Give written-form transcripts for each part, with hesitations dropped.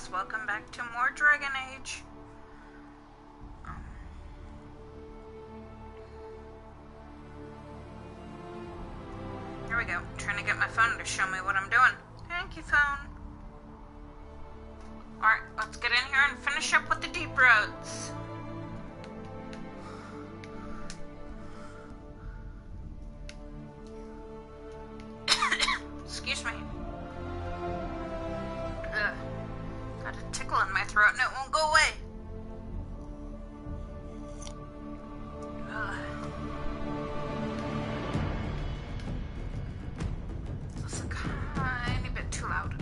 guys, welcome back to more Dragon Age. Here we go, trying to get my phone to show me what I'm doing. Thank you, phone. Alright, let's get in here and finish up with the deep roads. Excuse me. Ugh. Got a tickle in my throat and it won't go away. Ugh. That's a tiny bit too loud.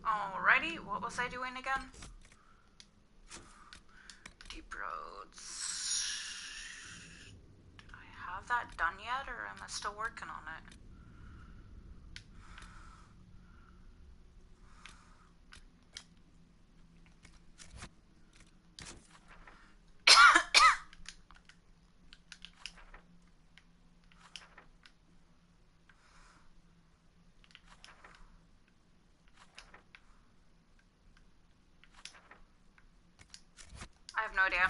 Alrighty, what was I doing again? Deep roads. Did I have that done yet, or am I still working on it? I have no idea.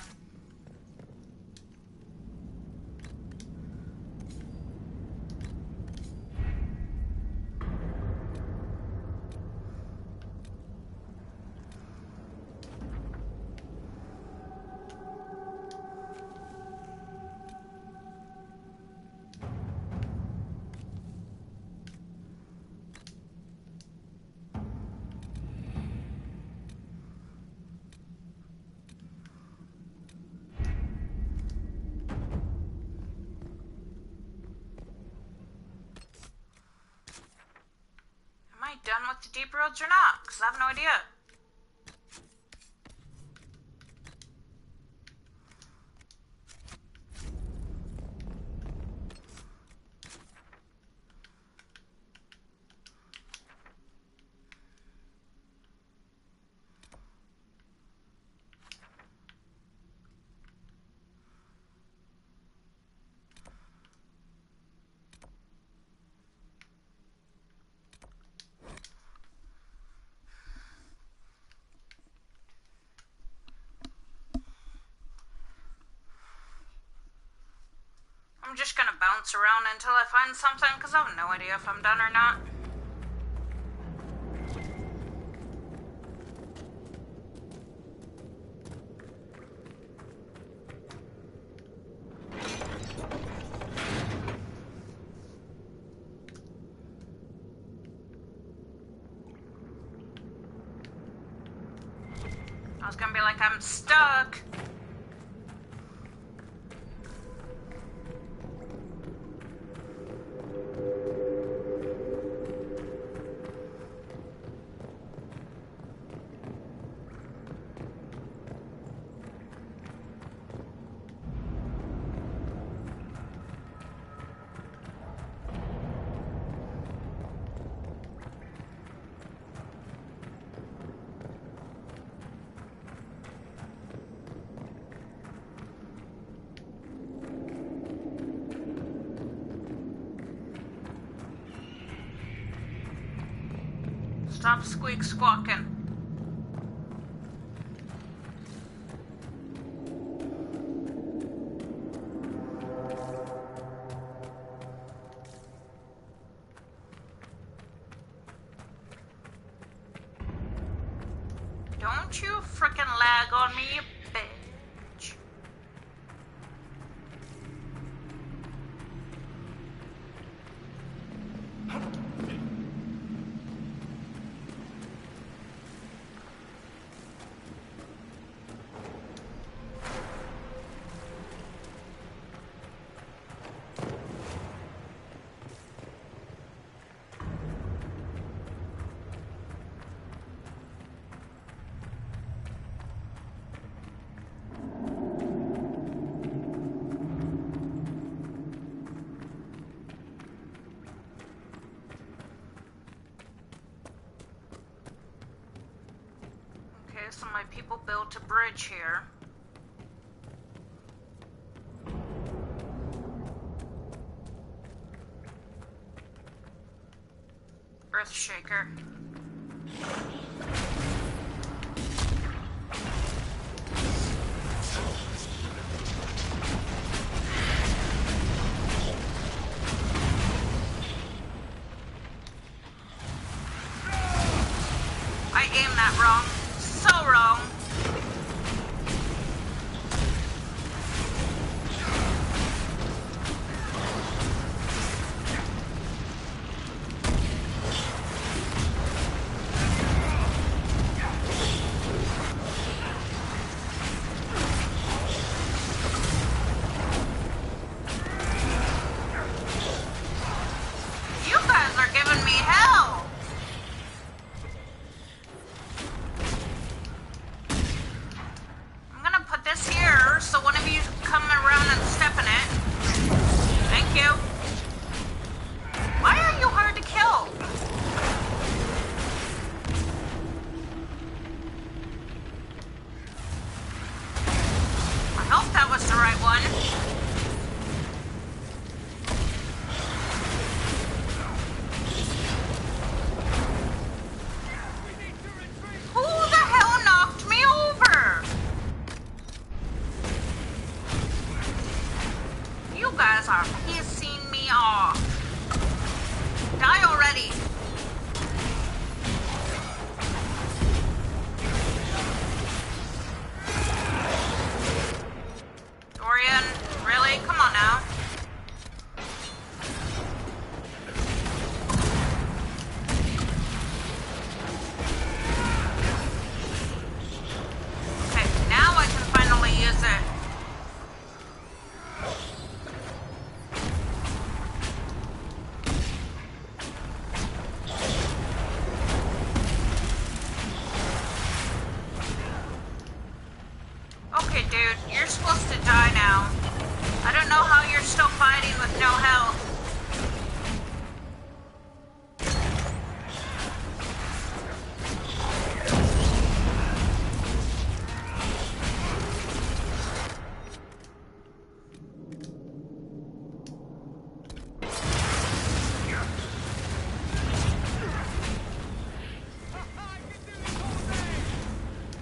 Am I done with the deep roads or not? Because I have no idea. I'm just gonna bounce around until I find something, because I have no idea if I'm done or not. I was gonna be like, I'm stuck. Stop squeak squawking. Don't you frickin' lag on me, you bitch. Some of my people built a bridge here. Earthshaker. I aimed that wrong. So wrong. You guys are giving me hell. I'm gonna put this here so one of you come around and step in it. Thank you. Why are you hard to kill? I hope that was the right one. Who the hell knocked me over? You guys are pissing me off. Die already. Dorian, really? Come on now. Okay, now I can finally use it. Okay, dude, you're supposed to die now. I don't know how you're still fighting with no health.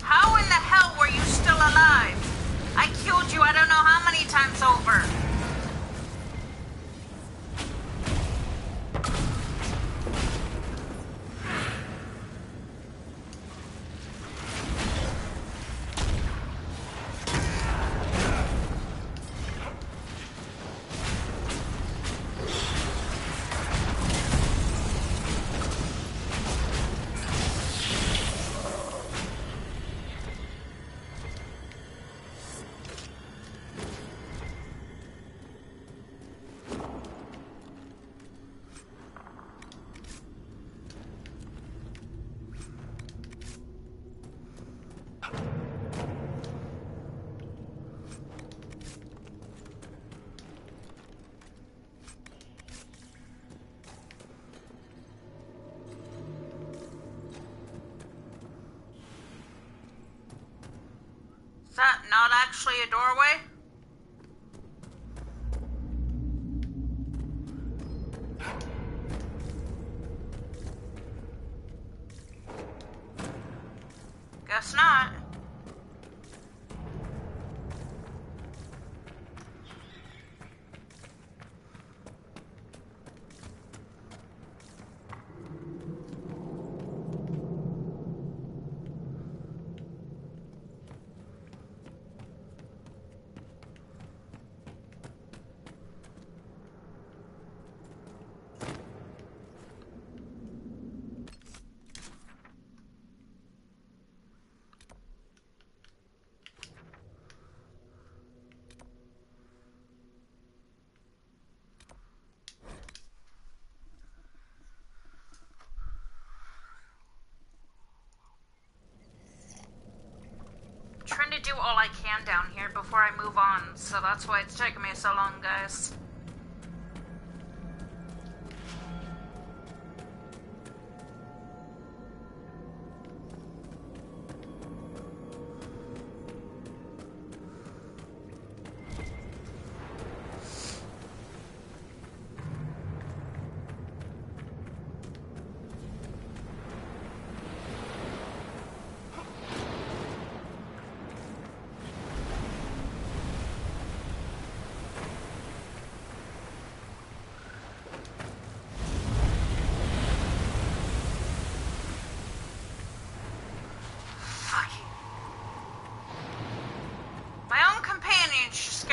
How in the hell were you still alive? I killed you I don't know how many times over. Is that not actually a doorway? Guess not. Trying to do all I can down here before I move on, so that's why it's taking me so long, guys.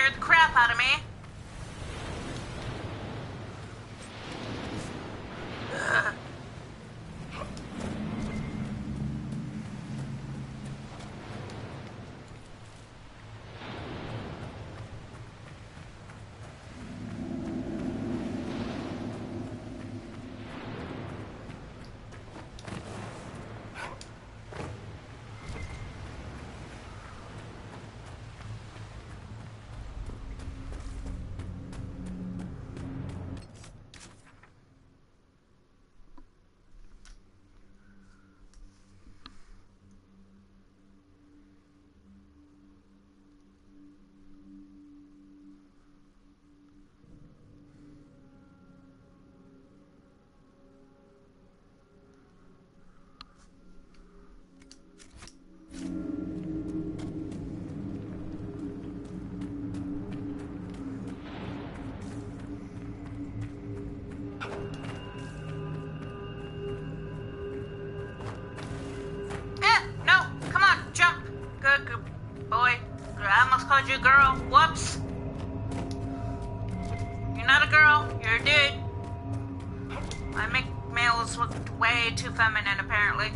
scared the crap out of me. Ugh. Called you a girl. Whoops. You're not a girl. You're a dude. I make males look way too feminine, apparently.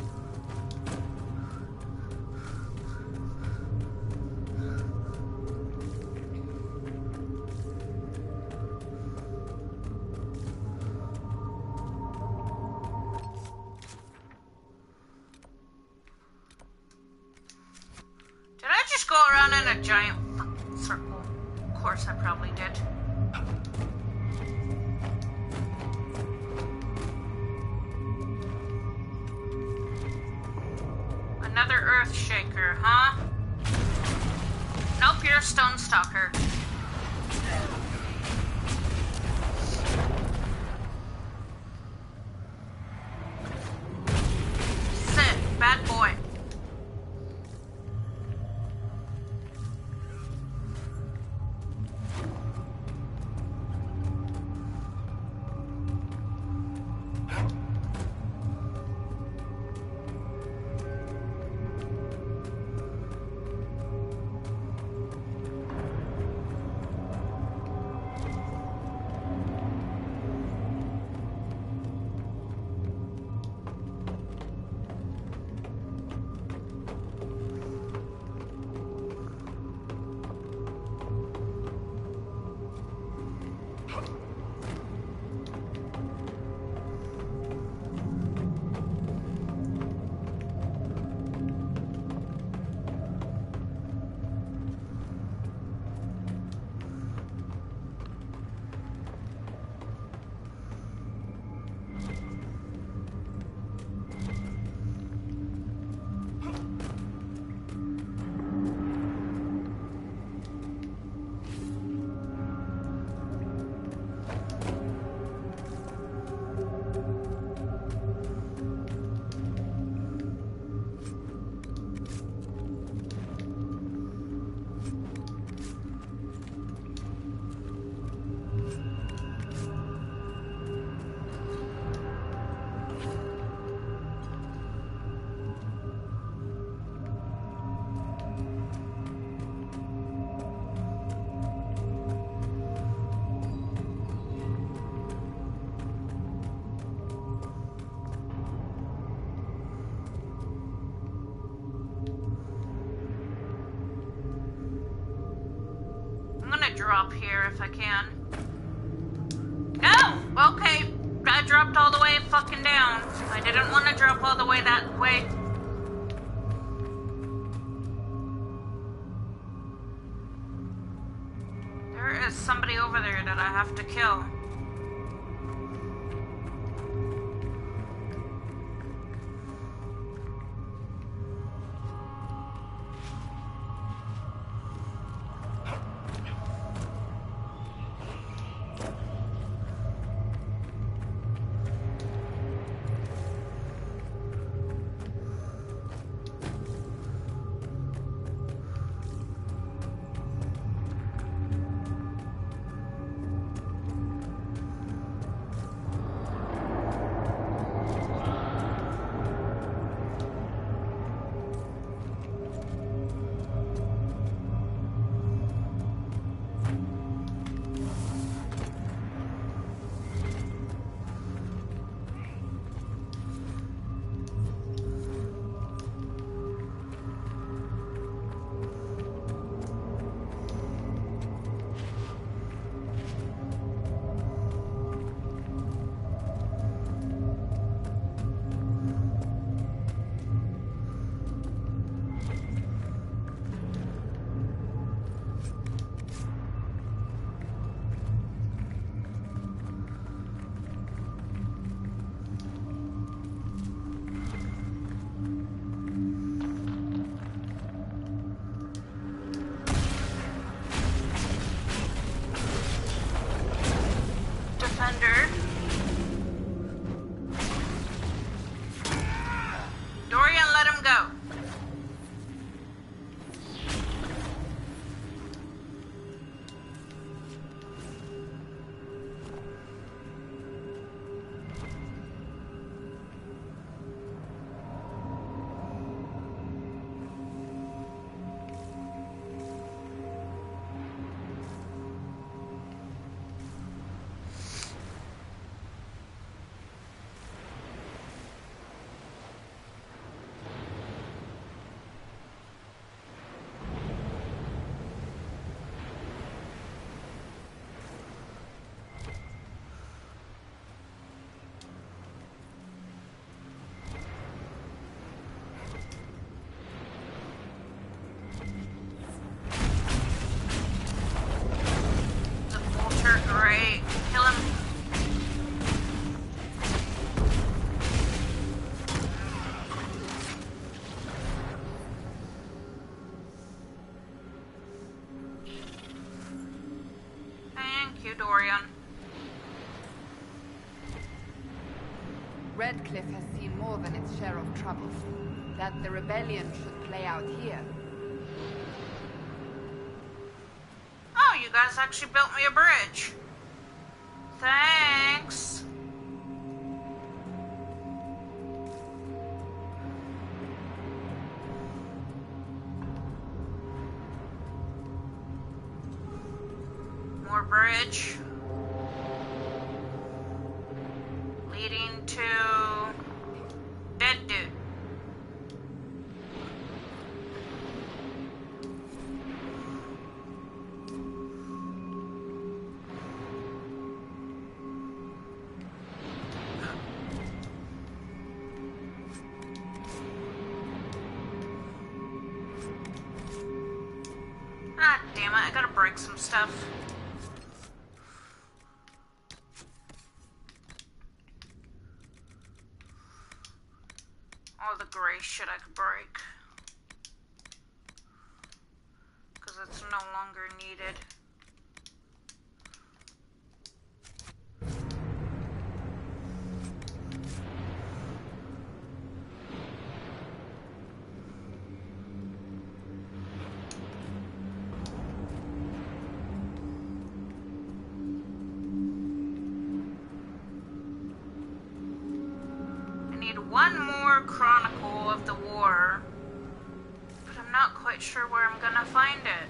Did I just go around in a giant fucking circle? Of course I probably did. Another earth shaker, huh? Nope, you're a stone stalker. Sit, bad boy. Drop here if I can. No! Okay, I dropped all the way fucking down. I didn't want to drop all the way that way. There is somebody over there that I have to kill. you, Dorian. Redcliffe has seen more than its share of troubles. That the rebellion should play out here. Oh, you guys actually built me a bridge. Thanks. More bridge. Leading to dead dude. Ah, damn it, I gotta break some stuff. All the gray shit I could break. Because it's no longer needed. One more chronicle of the war, but I'm not quite sure where I'm gonna find it.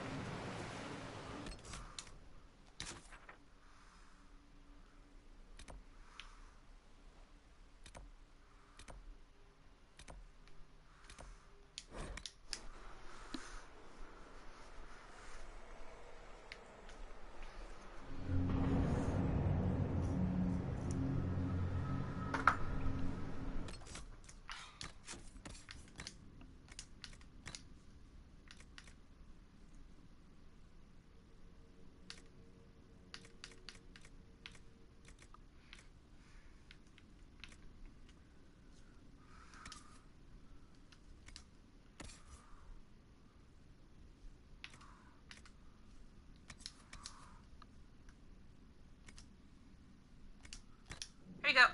Here you go.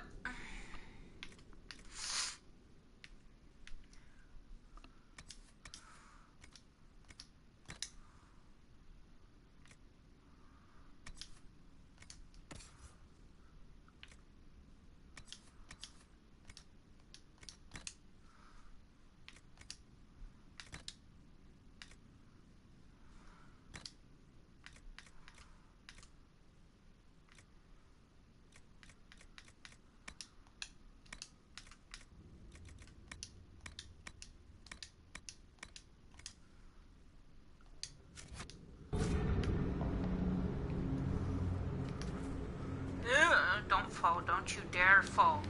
Don't fall. Don't you dare fall.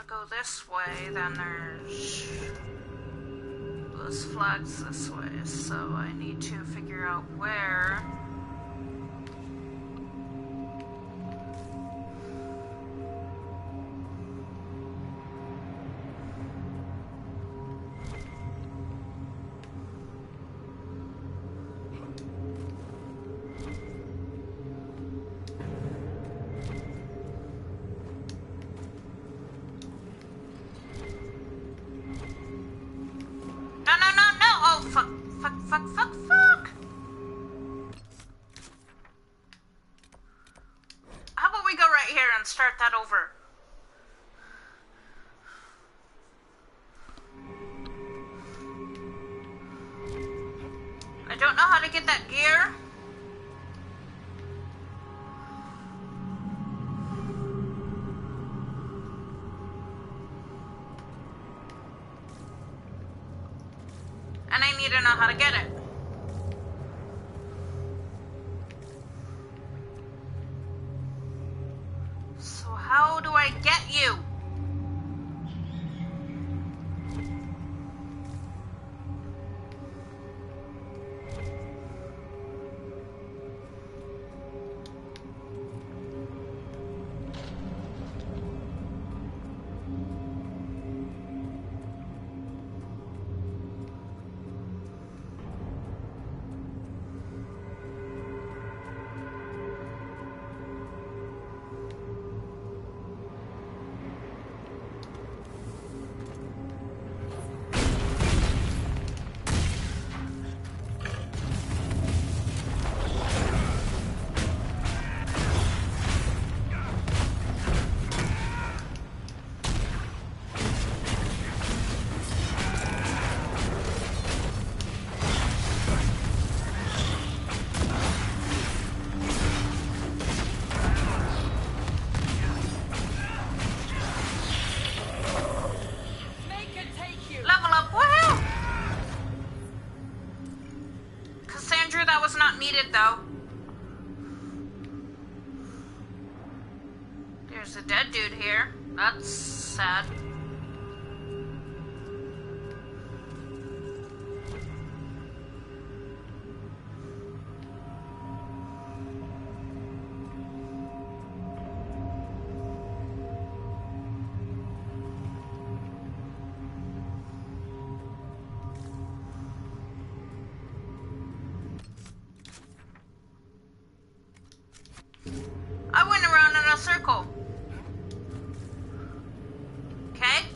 Go this way, then there's those flags this way, so I need to figure out where. Fuck. How about we go right here and start that over? I don't know how to get that gear. And I need to know how to get it. So how How do I get you? Level up, woohoo! Cassandra, that was not needed, though. There's a dead dude here. That's sad. I went around in a circle. Okay?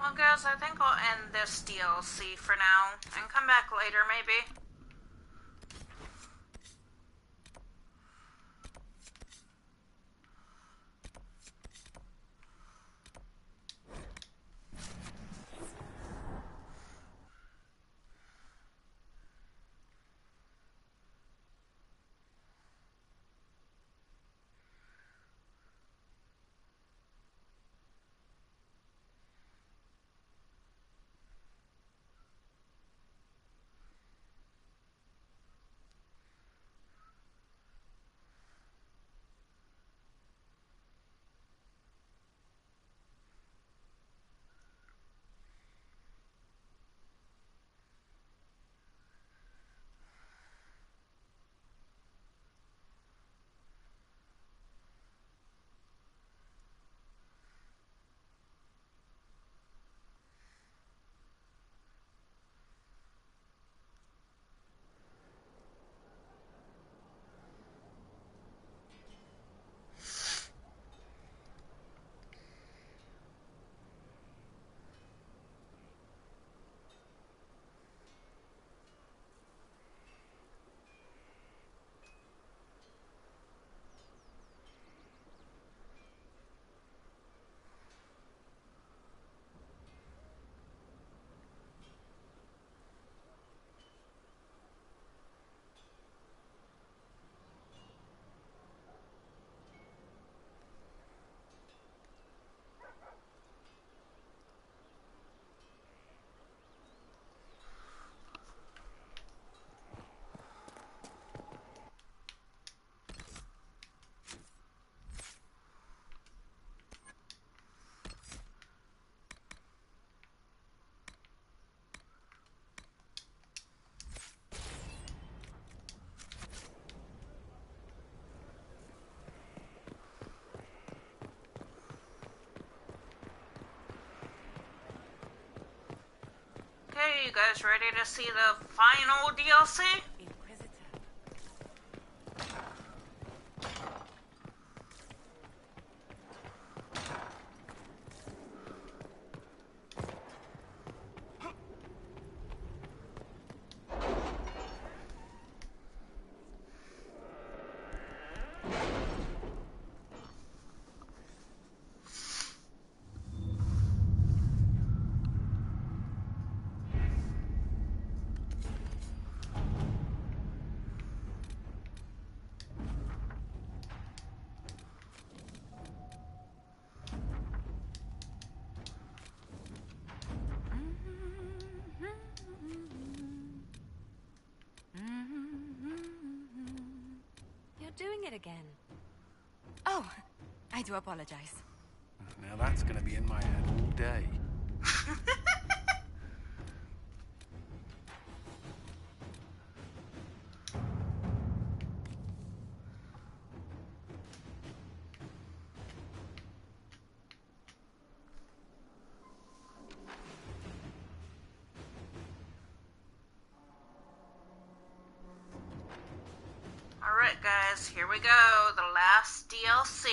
Well, guys, I think I'll end this DLC for now and come back later, maybe. you guys ready to see the final DLC? Doing it again. Oh, I do apologize. Now that's gonna be in my head all day. Alright guys, here we go, the last DLC.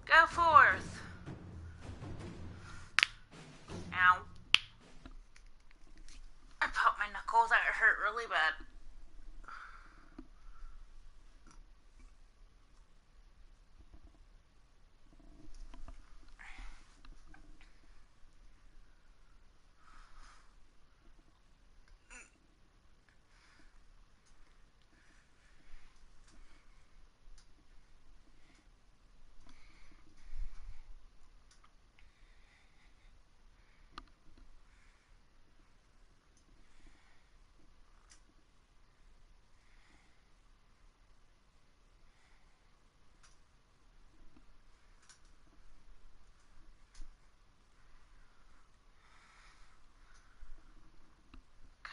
Go forth. Ow. I popped my knuckle, that hurt really bad.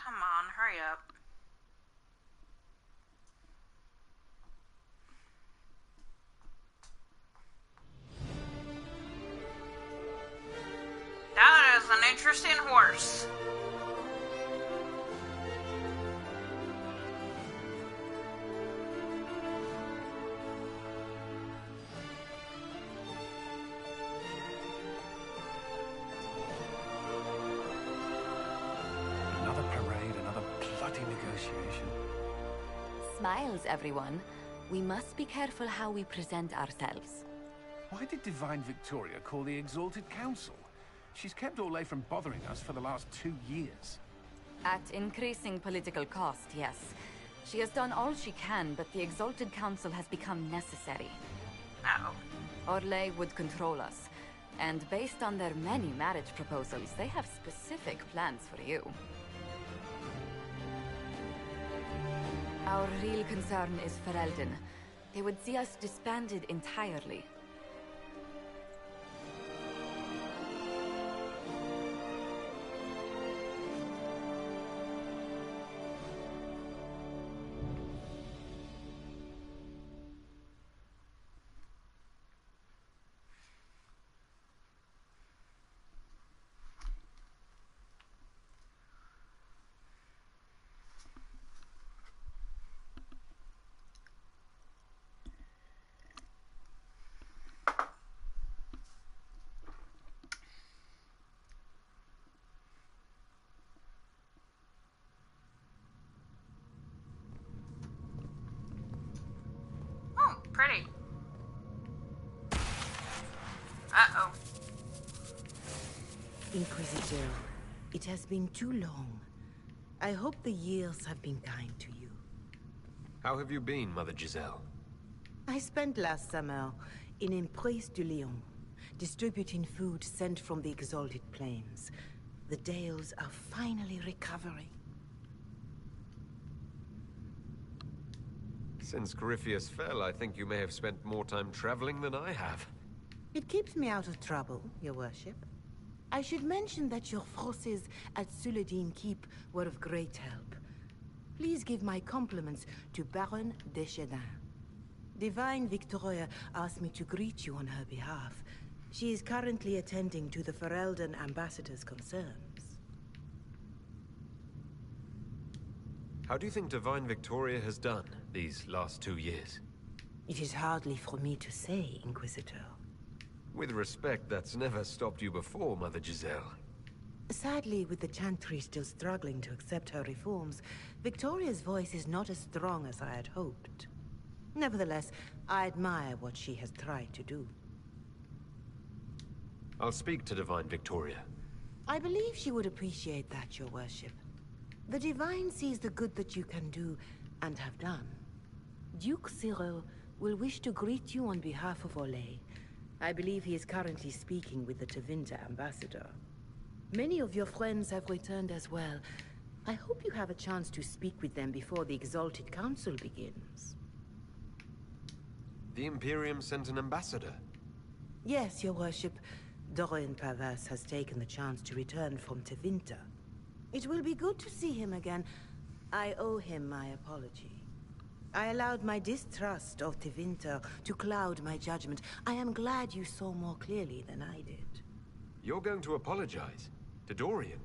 Come on, hurry up. That is an interesting horse. Another parade, another bloody negotiation. Smiles, everyone. We must be careful how we present ourselves. Why did Divine Victoria call the Exalted Council? She's kept Orlais from bothering us for the last 2 years. At increasing political cost, yes. She has done all she can, but the Exalted Council has become necessary. Uh-oh. Orlais would control us, and based on their many marriage proposals, they have specific plans for you. Our real concern is Ferelden. They would see us disbanded entirely. Oh, pretty. Uh-oh. Inquisitor, it has been too long. I hope the years have been kind to you. How have you been, Mother Giselle? I spent last summer in Emprise de Lyon, distributing food sent from the Exalted Plains. The Dales are finally recovering. Since Corypheus fell, I think you may have spent more time traveling than I have. It keeps me out of trouble, your worship. I should mention that your forces at Suladin Keep were of great help. Please give my compliments to Baron Deschedin. Divine Victoria asked me to greet you on her behalf. She is currently attending to the Ferelden ambassador's concerns. How do you think Divine Victoria has done these last 2 years? It is hardly for me to say, Inquisitor. With respect, that's never stopped you before, Mother Giselle. Sadly, with the Chantry still struggling to accept her reforms, Victoria's voice is not as strong as I had hoped. Nevertheless, I admire what she has tried to do. I'll speak to Divine Victoria. I believe she would appreciate that, Your Worship. The Divine sees the good that you can do, and have done. Duke Cyril will wish to greet you on behalf of Olay. I believe he is currently speaking with the Tevinter ambassador. Many of your friends have returned as well. I hope you have a chance to speak with them before the Exalted Council begins. The Imperium sent an ambassador? Yes, Your Worship. Dorian Pavas has taken the chance to return from Tevinter. It will be good to see him again. I owe him my apology. I allowed my distrust of Tevinter to cloud my judgment. I am glad you saw more clearly than I did. You're going to apologize? To Dorian?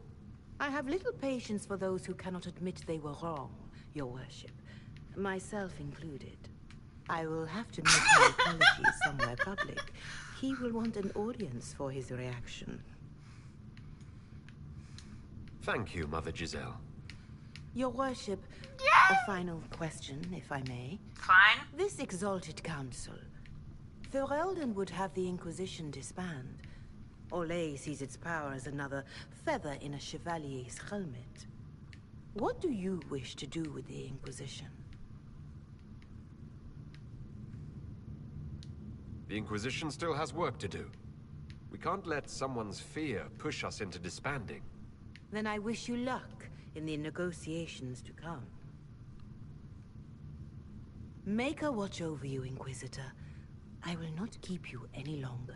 I have little patience for those who cannot admit they were wrong, Your Worship. Myself included. I will have to make my apology somewhere public. He will want an audience for his reaction. Thank you, Mother Giselle. Your Worship, a final question, if I may. Fine. This Exalted Council. Ferelden would have the Inquisition disband. Olay sees its power as another feather in a chevalier's helmet. What do you wish to do with the Inquisition? The Inquisition still has work to do. We can't let someone's fear push us into disbanding. Then I wish you luck in the negotiations to come. Maker watch over you, Inquisitor. I will not keep you any longer.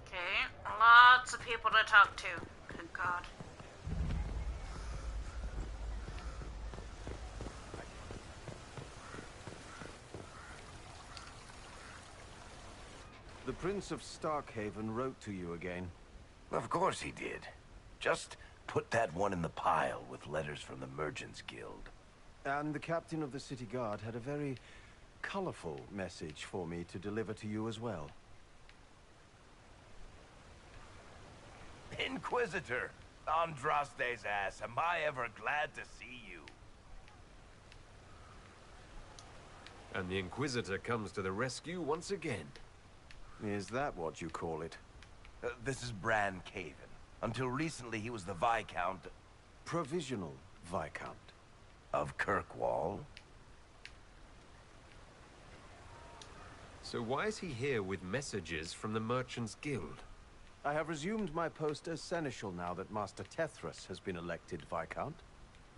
Okay, lots of people to talk to. Good God. The Prince of Starkhaven wrote to you again. Of course he did. Just put that one in the pile with letters from the Merchants Guild. And the captain of the city guard had a very colorful message for me to deliver to you as well. Inquisitor! Andraste's ass, am I ever glad to see you. And the Inquisitor comes to the rescue once again. Is that what you call it? This is Bran Caven. Until recently he was the Viscount Provisional Viscount. of Kirkwall. So why is he here with messages from the Merchants Guild? I have resumed my post as Seneschal now that Master Tethras has been elected Viscount.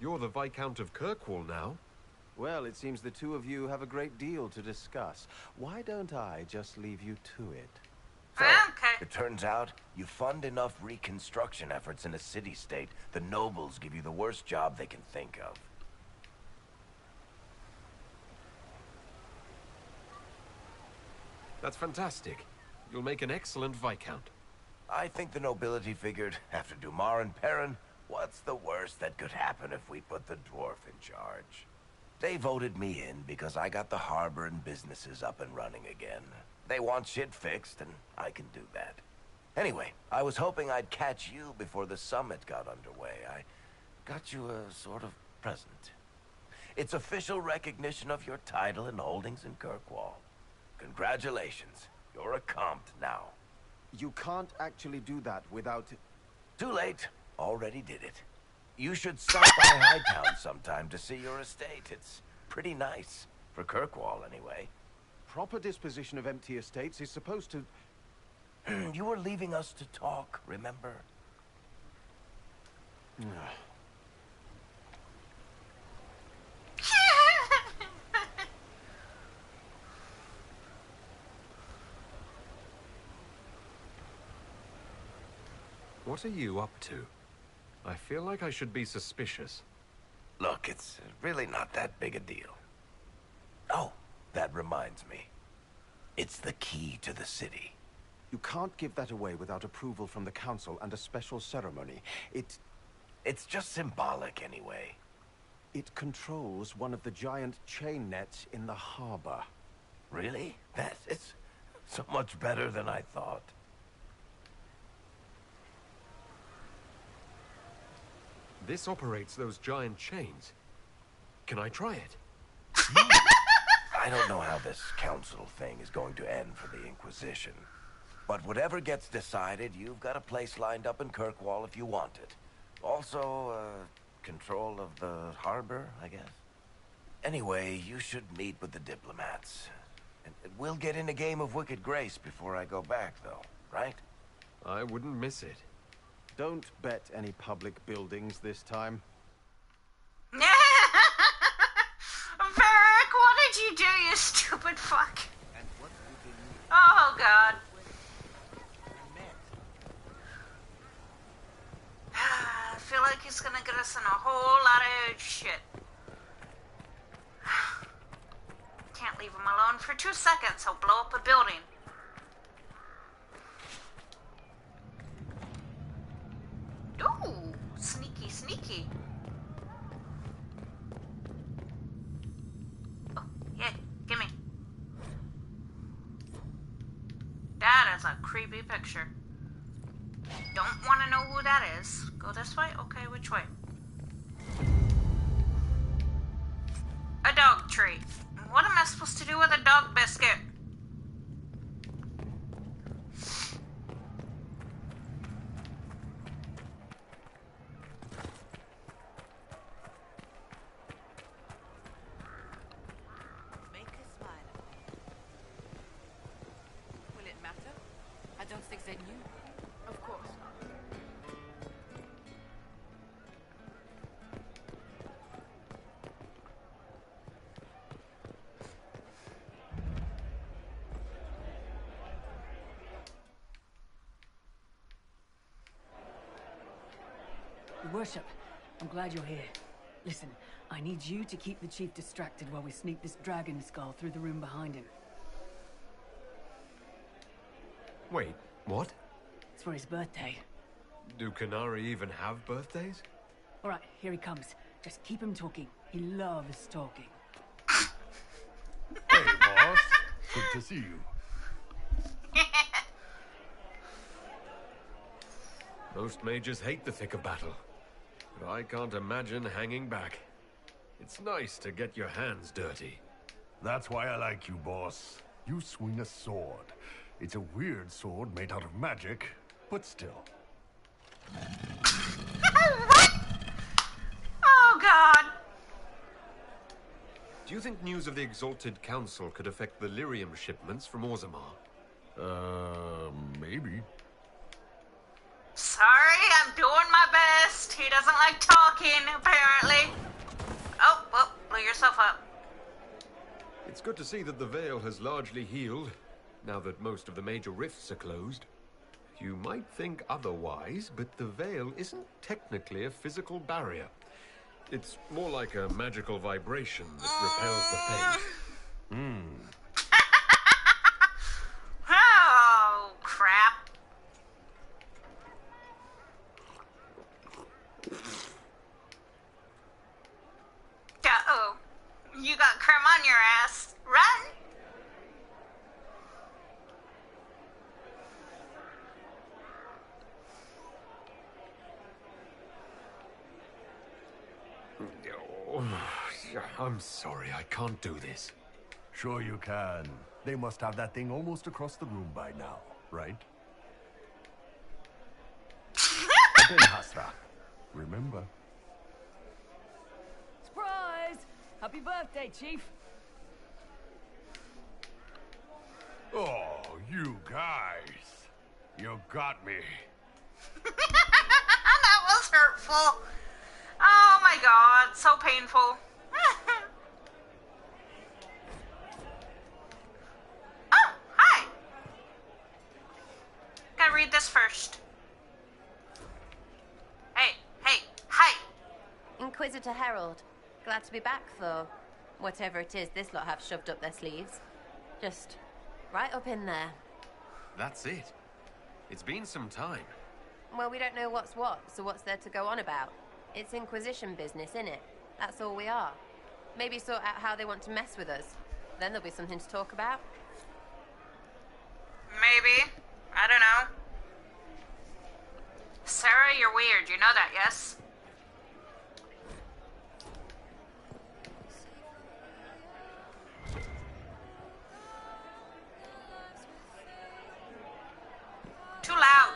You're the Viscount of Kirkwall now? Well, it seems the two of you have a great deal to discuss. Why don't I just leave you to it? So, Okay. it turns out, you fund enough reconstruction efforts in a city-state, the nobles give you the worst job they can think of. That's fantastic. You'll make an excellent Viscount. I think the nobility figured, after Dumar and Perrin, what's the worst that could happen if we put the dwarf in charge? They voted me in because I got the harbor and businesses up and running again. They want shit fixed, and I can do that. Anyway, I was hoping I'd catch you before the summit got underway. I got you a sort of present. It's official recognition of your title and holdings in Kirkwall. Congratulations. You're a compt now. You can't actually do that without... Too late. Already did it. You should stop by Hightown sometime to see your estate. It's pretty nice. For Kirkwall, anyway. Proper disposition of empty estates is supposed to... You were leaving us to talk, remember? What are you up to? I feel like I should be suspicious. Look, it's really not that big a deal. Oh, that reminds me. It's the key to the city. You can't give that away without approval from the council and a special ceremony. It's just symbolic anyway. It controls one of the giant chain nets in the harbor. Really? That is so much better than I thought. This operates those giant chains. Can I try it? I don't know how this council thing is going to end for the Inquisition. But whatever gets decided, you've got a place lined up in Kirkwall if you want it. Also, control of the harbor, I guess. Anyway, you should meet with the diplomats. And we'll get in a game of Wicked Grace before I go back, though, right? I wouldn't miss it. Don't bet any public buildings this time. Varric, what did you do, you stupid fuck? Oh, God. I feel like he's gonna get us in a whole lot of shit. Can't leave him alone for 2 seconds. He'll blow up a building. Ooh, sneaky, sneaky. Oh, yeah, gimme. That is a creepy picture. Don't want to know who that is. Go this way? Okay, which way? A dog tree. What am I supposed to do with a dog biscuit? Make a smile. Will it matter? I don't think they knew. Of course. Your Worship, I'm glad you're here. Listen, I need you to keep the Chief distracted while we sneak this dragon skull through the room behind him. Wait, what? It's for his birthday. Do Canary even have birthdays? All right, here he comes. Just keep him talking. He loves talking. Hey, boss. Good to see you. Most mages hate the thick of battle. But I can't imagine hanging back. It's nice to get your hands dirty. That's why I like you, boss. You swing a sword. It's a weird sword made out of magic, but still. What? Oh, God. Do you think news of the Exalted Council could affect the lyrium shipments from Orzammar? Maybe. Sorry, I'm doing my best. He doesn't like talking, apparently. Oh, well, blow yourself up. It's good to see that the Veil has largely healed, now that most of the major rifts are closed. You might think otherwise, but the Veil isn't technically a physical barrier. It's more like a magical vibration that repels the fate. Oh, crap. Uh-oh. You got creme on your ass. Run! Oh, I'm sorry, I can't do this. Sure you can. They must have that thing almost across the room by now, right? bin Hasra. Remember. Surprise! Happy birthday, Chief. Oh, you guys. You got me. That was hurtful. Oh my god, so painful. Oh, hi. Gotta read this first. Hey, hi. Inquisitor Herald. Glad to be back for whatever it is this lot have shoved up their sleeves. Just right up in there. That's it. It's been some time. Well, we don't know what's what, so what's there to go on about? It's Inquisition business, innit? That's all we are. Maybe sort out how they want to mess with us. Then there'll be something to talk about. Maybe. I don't know. Sarah, you're weird. You know that, yes? Too loud.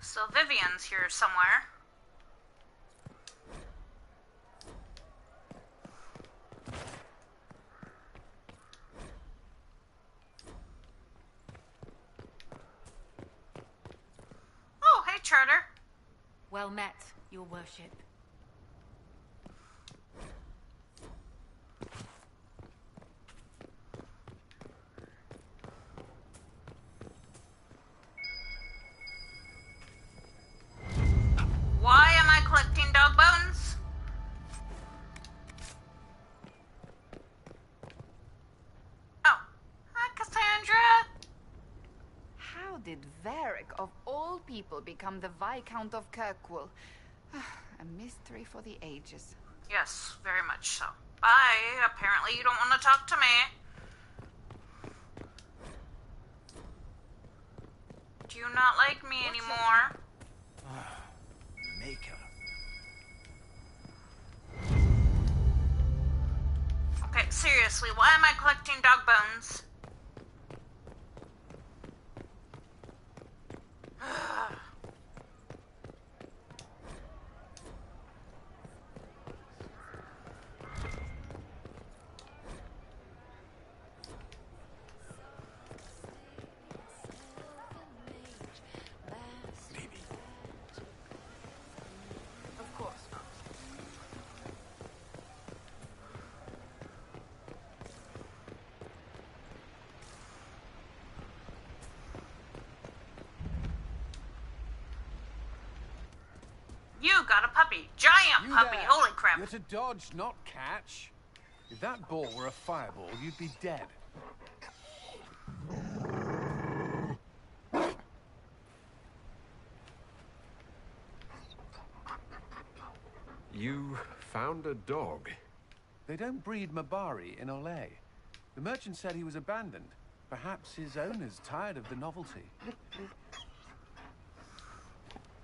So Vivian's here somewhere. Oh, hey, Charter. Well met, your worship. Why am I collecting dog bones? Oh, hi, Cassandra. How did Varric, of all people, become the Viscount of Kirkwall? A mystery for the ages. Yes, very much so. Bye. Apparently you don't want to talk to me. Do you not like me anymore? Maker. Okay, seriously, why am I collecting dog bones? Of course not. You got a puppy. Giant puppy. there. Holy crap. You're to dodge, not catch. If that ball were a fireball, you'd be dead. You found a dog. They don't breed Mabari in Olay. The merchant said he was abandoned. Perhaps his owner's tired of the novelty.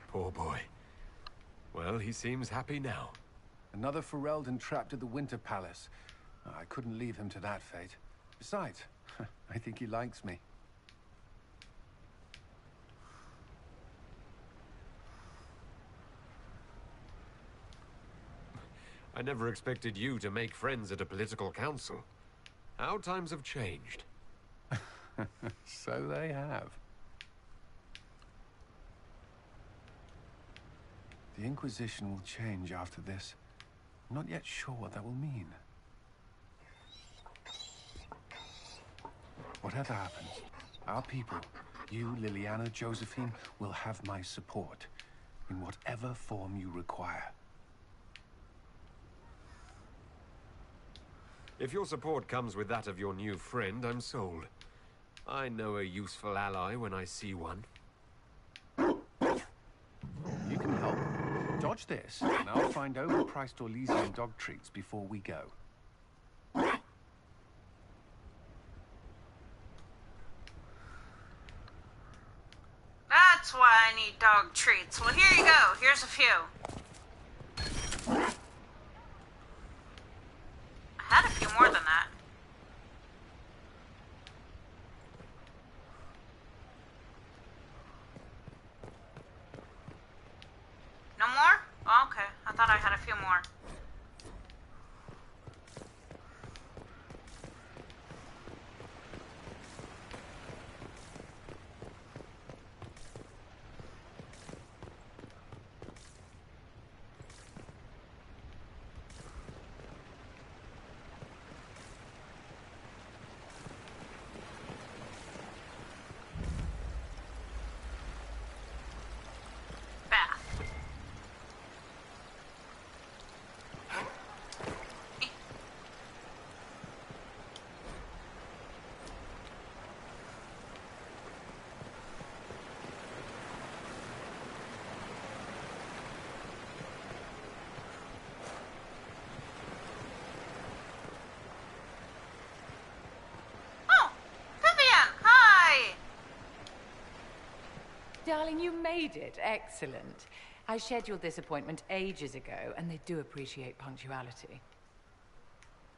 Poor boy. Well, he seems happy now. Another Ferelden trapped at the Winter Palace. I couldn't leave him to that fate. Besides, I think he likes me. I never expected you to make friends at a political council. How times have changed. So they have. The Inquisition will change after this. I'm not yet sure what that will mean. Whatever happens, our people, you, Liliana, Josephine, will have my support in whatever form you require. If your support comes with that of your new friend, I'm sold. I know a useful ally when I see one. You can help. Join Watch this, and I'll find overpriced Orlesian dog treats before we go. That's why I need dog treats. Well, here you go. Here's a few. I had a few more than that. No more? Oh, okay. I thought I had a few more. Darling, you made it. Excellent. I scheduled this appointment ages ago, and they do appreciate punctuality.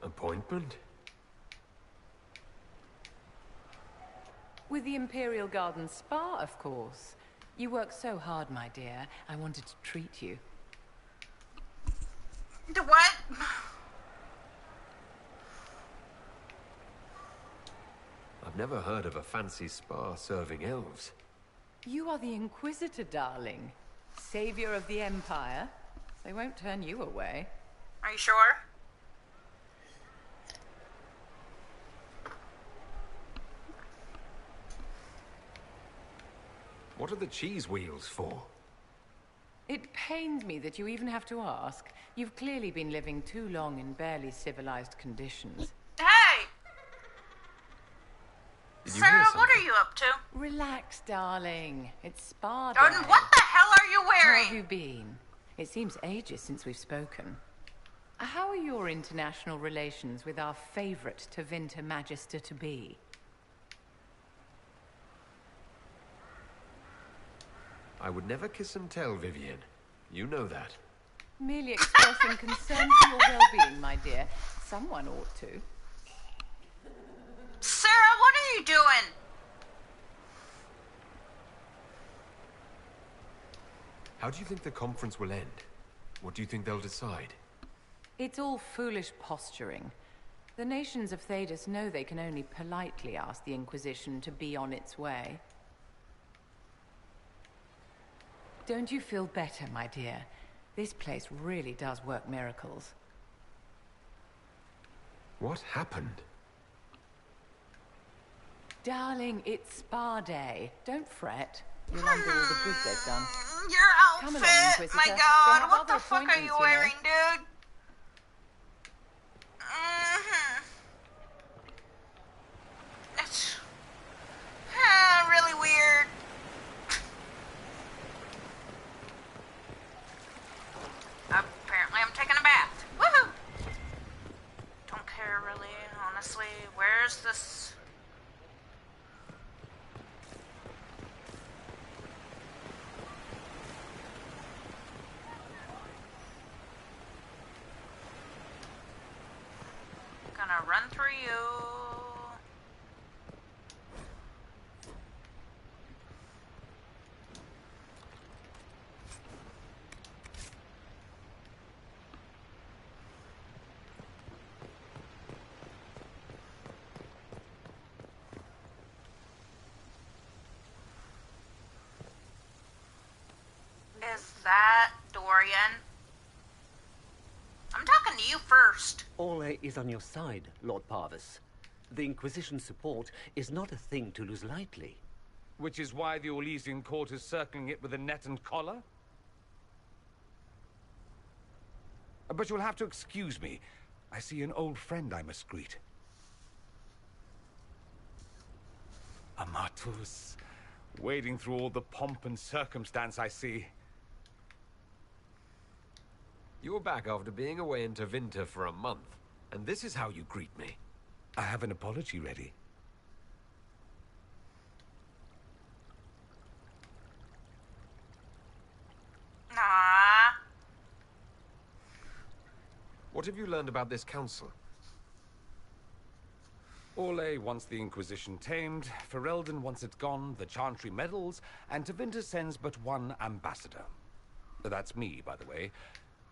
Appointment? With the Imperial Garden Spa, of course. You work so hard, my dear. I wanted to treat you. The what? I've never heard of a fancy spa serving elves. You are the Inquisitor, darling. Savior of the Empire. They won't turn you away. Are you sure? What are the cheese wheels for? It pains me that you even have to ask. You've clearly been living too long in barely civilized conditions. Hey! Sarah, what are you up to? Relax, darling. It's spa day. Jordan, what the hell are you wearing? How have you been? It seems ages since we've spoken. How are your international relations with our favorite Tevinter Magister-to-be? I would never kiss and tell, Vivian. You know that. Merely expressing concern for your well-being, my dear. Someone ought to. Sarah, what are you doing? How do you think the conference will end? What do you think they'll decide? It's all foolish posturing. The nations of Thedas know they can only politely ask the Inquisition to be on its way. Don't you feel better, my dear? This place really does work miracles. What happened? Darling, it's spa day. Don't fret. You'll undo all the good they've done. Your Come outfit! along, Inquisitor. My They god, have what the other fuck are appointments, you wearing, dude? It's really weird. Apparently I'm taking a bath. Woohoo! Don't care really, honestly. Where's this? Gonna run through you. Is that Dorian? I'm talking to you first. Orlais is on your side, Lord Parvis. The Inquisition's support is not a thing to lose lightly. Which is why the Orlesian court is circling it with a net and collar? But you'll have to excuse me. I see an old friend I must greet. Amatus. Wading through all the pomp and circumstance, I see. You're back after being away in Tevinter for a month, and this is how you greet me. I have an apology ready. Nah. What have you learned about this council? Orlais wants the Inquisition tamed, Ferelden wants it gone, the Chantry meddles, and Tevinter sends but one ambassador. That's me, by the way.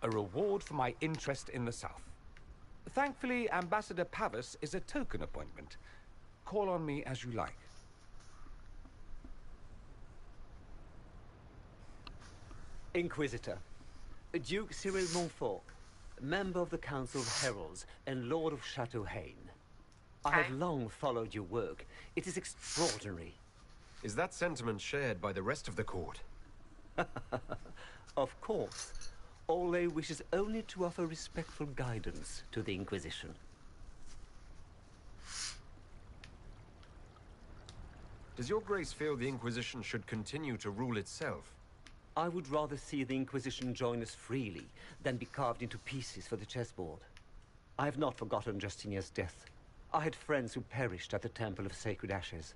A reward for my interest in the South. Thankfully, Ambassador Pavis is a token appointment. Call on me as you like. Inquisitor, Duke Cyril Montfort, member of the Council of Heralds and Lord of Chateau Haine. I have long followed your work. It is extraordinary. Is that sentiment shared by the rest of the court? Of course. Orlais wishes only to offer respectful guidance to the Inquisition. Does your grace feel the Inquisition should continue to rule itself? I would rather see the Inquisition join us freely than be carved into pieces for the chessboard. I have not forgotten Justinia's death. I had friends who perished at the Temple of Sacred Ashes.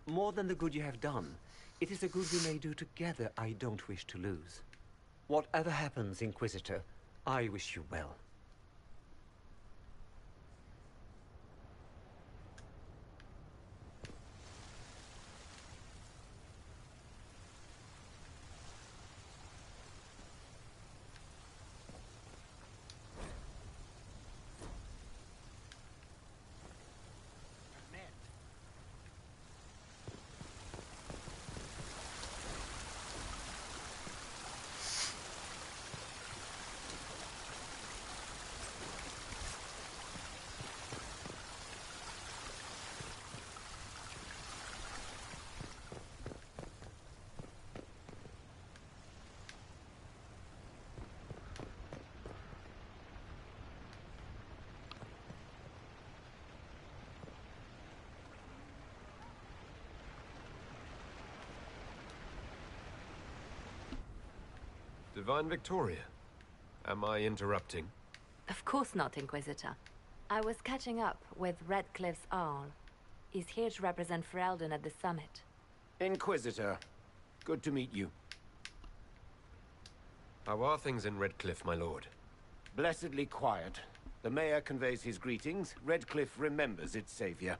More than the good you have done, it is a good we may do together I don't wish to lose. Whatever happens, Inquisitor, I wish you well. Divine Victoria, am I interrupting? Of course not, Inquisitor. I was catching up with Redcliffe's Arl. He's here to represent Ferelden at the summit. Inquisitor, good to meet you. How are things in Redcliffe, my lord? Blessedly quiet. The mayor conveys his greetings. Redcliffe remembers its savior.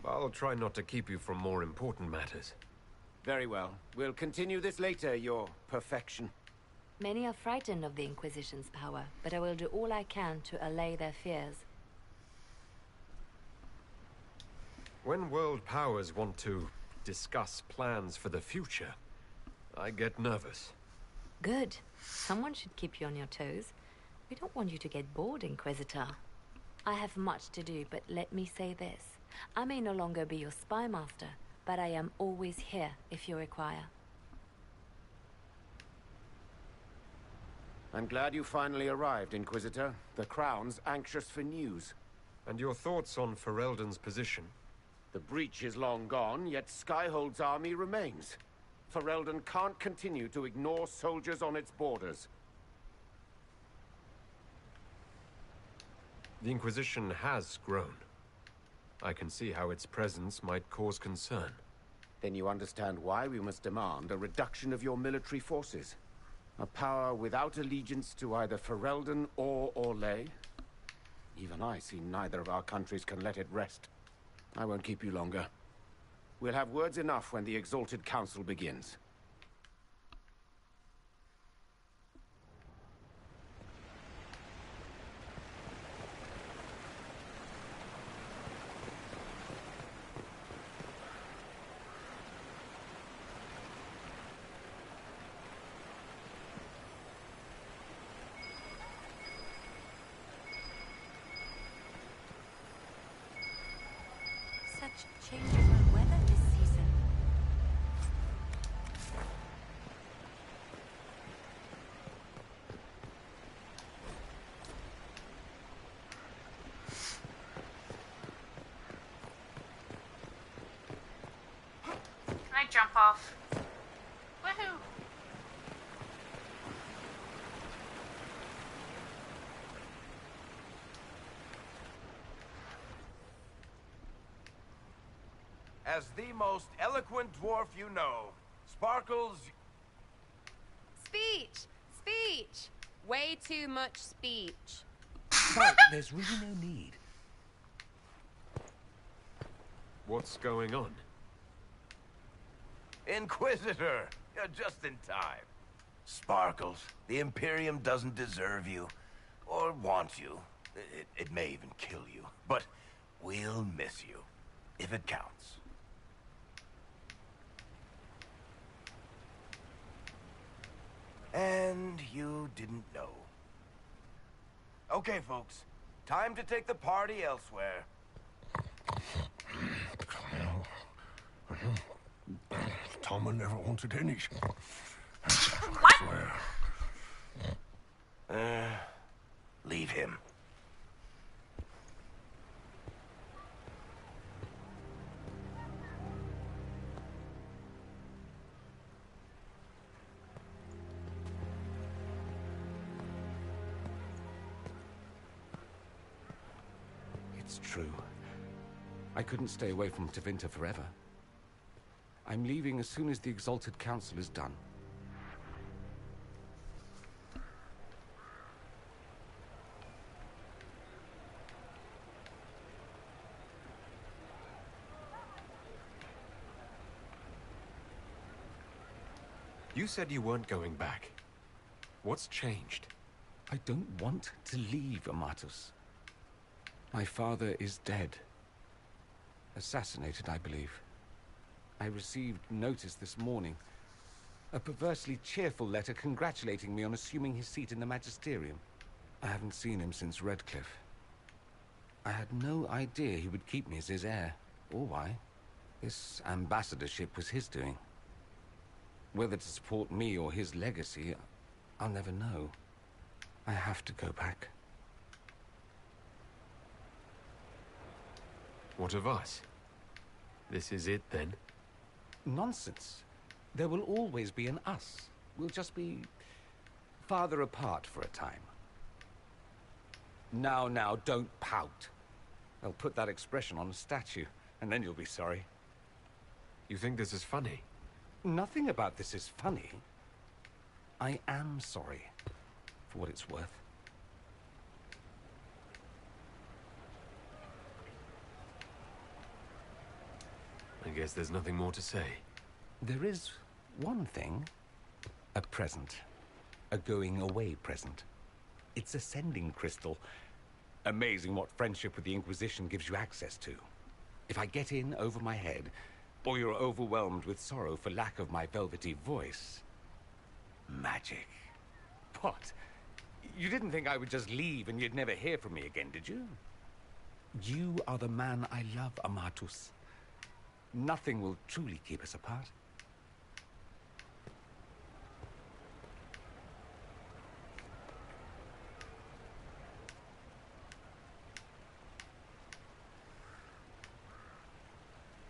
I'll try not to keep you from more important matters. Very well. We'll continue this later, your perfection. Many are frightened of the Inquisition's power, but I will do all I can to allay their fears. When world powers want to discuss plans for the future, I get nervous. Good. Someone should keep you on your toes. We don't want you to get bored, Inquisitor. I have much to do, but let me say this. I may no longer be your spy master, but I am always here if you require. I'm glad you finally arrived, Inquisitor. The Crown's anxious for news. And your thoughts on Ferelden's position? The breach is long gone, yet Skyhold's army remains. Ferelden can't continue to ignore soldiers on its borders. The Inquisition has grown. I can see how its presence might cause concern. Then you understand why we must demand a reduction of your military forces. A power without allegiance to either Ferelden or Orlais. Even I see neither of our countries can let it rest. I won't keep you longer. We'll have words enough when the Exalted Council begins. Such changes in weather this season. Can I jump off? Woohoo! as the most eloquent dwarf you know. Sparkles... Speech! Speech! Way too much speech. Well, there's really no need. What's going on? Inquisitor! You're just in time. Sparkles, the Imperium doesn't deserve you. Or want you. It may even kill you. But we'll miss you. If it counts. And you didn't know. Okay, folks. Time to take the party elsewhere. Toma never wanted any. What? Leave him. It's true. I couldn't stay away from Tevinter forever. I'm leaving as soon as the Exalted Council is done. You said you weren't going back. What's changed? I don't want to leave, Amatus. My father is dead. Assassinated, I believe. I received notice this morning. A perversely cheerful letter congratulating me on assuming his seat in the Magisterium. I haven't seen him since Redcliffe. I had no idea he would keep me as his heir, or why. This ambassadorship was his doing. Whether to support me or his legacy, I'll never know. I have to go back. What of us? This is it, then? Nonsense. There will always be an us. We'll just be farther apart for a time. Now, don't pout. They'll put that expression on a statue, and then you'll be sorry. You think this is funny? Nothing about this is funny. I am sorry, for what it's worth. I guess there's nothing more to say. There is one thing. A present. A going-away present. It's a sending crystal. Amazing what friendship with the Inquisition gives you access to. If I get in over my head, or you're overwhelmed with sorrow for lack of my velvety voice... magic. What? You didn't think I would just leave and you'd never hear from me again, did you? You are the man I love, Amatus. Nothing will truly keep us apart.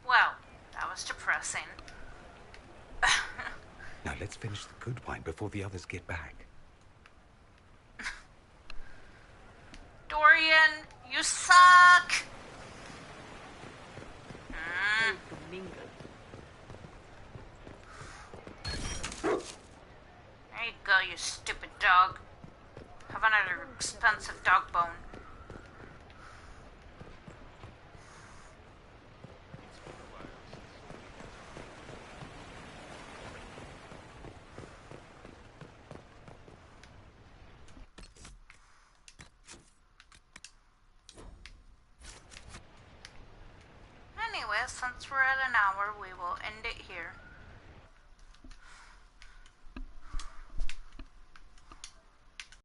Well, that was depressing. Now let's finish the good wine before the others get back. Dorian, you suck! There you go, you stupid dog. Have another expensive dog bone. Anyway, since we're at an hour, we will end it here.